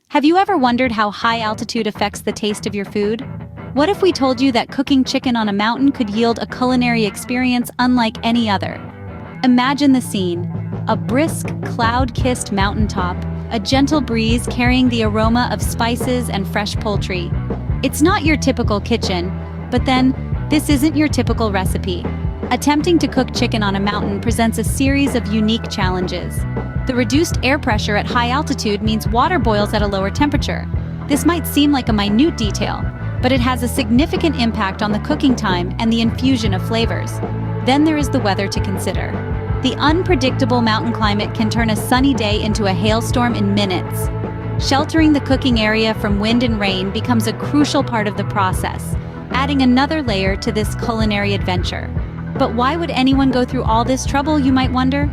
Have you ever wondered how high altitude affects the taste of your food? What if we told you that cooking chicken on a mountain could yield a culinary experience unlike any other? Imagine the scene: a brisk, cloud-kissed mountaintop, a gentle breeze carrying the aroma of spices and fresh poultry. It's not your typical kitchen, but then, this isn't your typical recipe. Attempting to cook chicken on a mountain presents a series of unique challenges. The reduced air pressure at high altitude means water boils at a lower temperature. This might seem like a minute detail, but it has a significant impact on the cooking time and the infusion of flavors. Then there is the weather to consider. The unpredictable mountain climate can turn a sunny day into a hailstorm in minutes. Sheltering the cooking area from wind and rain becomes a crucial part of the process, adding another layer to this culinary adventure. But why would anyone go through all this trouble, you might wonder?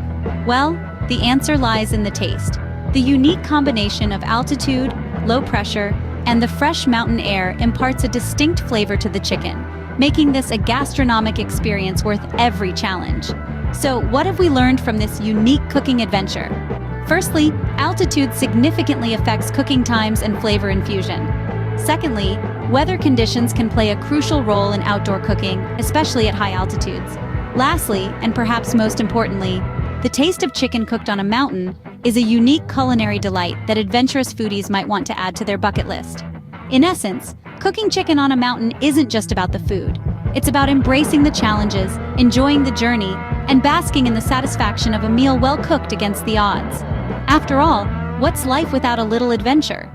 Well, the answer lies in the taste. The unique combination of altitude, low pressure, and the fresh mountain air imparts a distinct flavor to the chicken, making this a gastronomic experience worth every challenge. So, what have we learned from this unique cooking adventure? Firstly, altitude significantly affects cooking times and flavor infusion. Secondly, weather conditions can play a crucial role in outdoor cooking, especially at high altitudes. Lastly, and perhaps most importantly, the taste of chicken cooked on a mountain is a unique culinary delight that adventurous foodies might want to add to their bucket list. In essence, cooking chicken on a mountain isn't just about the food. It's about embracing the challenges, enjoying the journey, and basking in the satisfaction of a meal well cooked against the odds. After all, what's life without a little adventure?